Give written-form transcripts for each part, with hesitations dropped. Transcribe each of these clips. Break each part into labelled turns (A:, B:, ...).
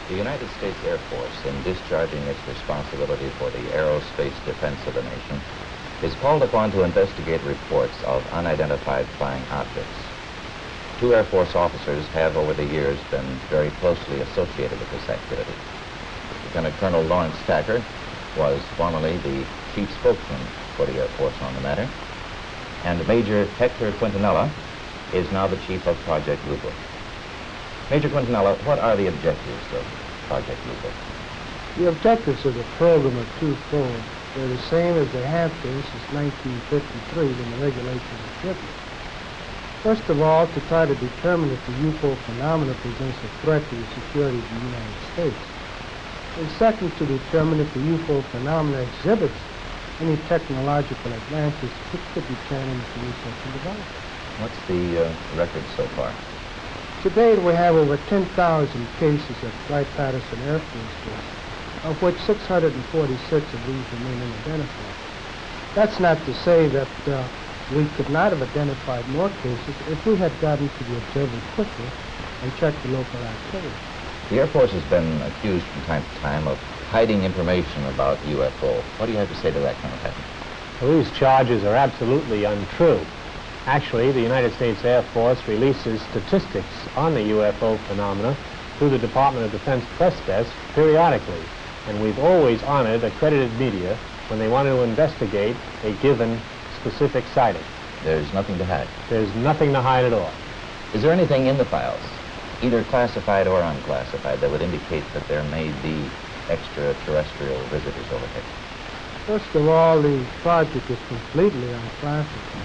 A: The United States Air Force, in discharging its responsibility for the aerospace defense of the nation, is called upon to investigate reports of unidentified flying objects. Two Air Force officers have over the years been very closely associated with this activity. Lieutenant Colonel Lawrence Thacker was formerly the chief spokesman for the Air Force on the matter, and Major Hector Quintanilla is now the chief of Project Blue Book. Major Quintanilla, what are the objectives of Project Blue Book?
B: The objectives of the program are twofold. They're the same as they have been since 1953 when the regulations were written. First of all, to try to determine if the UFO phenomena presents a threat to the security of the United States. And second, to determine if the UFO phenomena exhibits any technological advances which could be turned into research and development.
A: What's the record so far?
B: To date, we have over 10,000 cases at Wright-Patterson Air Force Base, of which 646 of these remain unidentified. That's not to say that we could not have identified more cases if we had gotten to the observer quickly and checked the local activity.
A: The Air Force has been accused from time to time of hiding information about UFO. What do you have to say to that, Colonel Thacker?
C: Well, these charges are absolutely untrue. Actually, the United States Air Force releases statistics on the UFO phenomena through the Department of Defense press desk periodically, and we've always honored accredited media when they want to investigate a given specific sighting.
A: There's nothing to hide?
C: There's nothing to hide at all.
A: Is there anything in the files, either classified or unclassified, that would indicate that there may be extraterrestrial visitors over here?
B: First of all, the project is completely unclassified.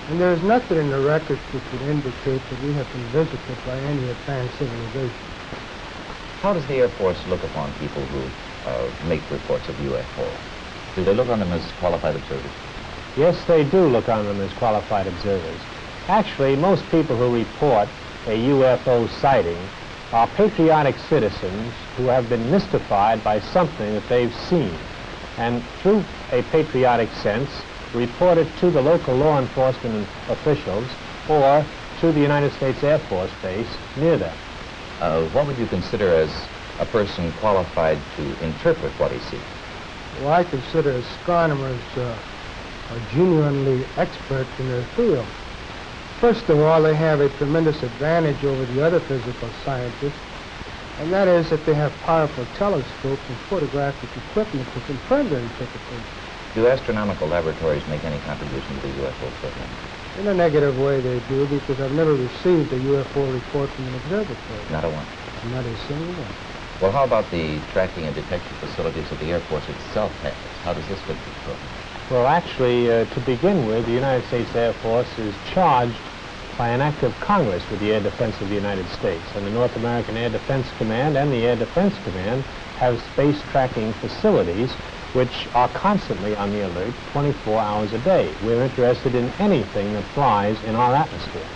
B: And there is nothing in the records which would indicate that we have been visited by any advanced civilization.
A: How does the Air Force look upon people who make reports of UFO? Do they look on them as qualified observers?
C: Yes, they do look on them as qualified observers. Actually, most people who report a UFO sighting are patriotic citizens who have been mystified by something that they've seen, and through a patriotic sense, report it to the local law enforcement officials or to the United States Air Force Base near them.
A: What would you consider as a person qualified to interpret what he sees?
B: Well, I consider astronomers are genuinely expert in their field. First of all, they have a tremendous advantage over the other physical scientists, and that is that they have powerful telescopes and photographic equipment to confirm their interpretation.
A: Do astronomical laboratories make any contribution to the UFO program?
B: In a negative way they do, because I've never received a UFO report from an observatory.
A: Not a one?
B: Not a single one.
A: Well, how about the tracking and detection facilities that the Air Force itself has? How does this fit the program?
C: Well, actually, to begin with, the United States Air Force is charged by an act of Congress with the air defense of the United States. And the North American Air Defense Command and the Air Defense Command have space tracking facilities which are constantly on the alert 24 hours a day. We're interested in anything that flies in our atmosphere.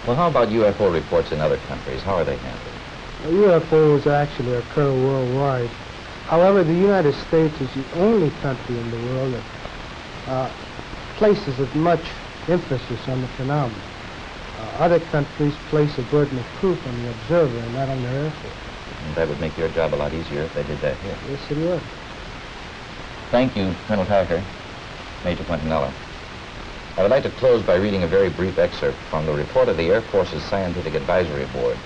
A: Well, how about UFO reports in other countries? How are they handled?
B: Well, UFOs actually occur worldwide. However, the United States is the only country in the world that places as much emphasis on the phenomenon. Other countries place a burden of proof on the observer and not on their Air Force.
A: And that would make your job a lot easier if they did that here.
B: Yes, it would.
A: Thank you, Colonel Thacker, Major Quintanilla. I would like to close by reading a very brief excerpt from the report of the Air Force's Scientific Advisory Board,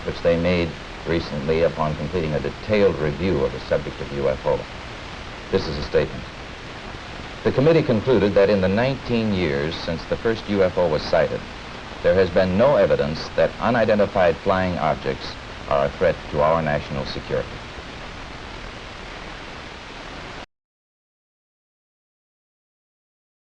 A: which they made recently upon completing a detailed review of the subject of UFO. This is a statement. The committee concluded that in the 19 years since the first UFO was sighted, there has been no evidence that unidentified flying objects are a threat to our national security.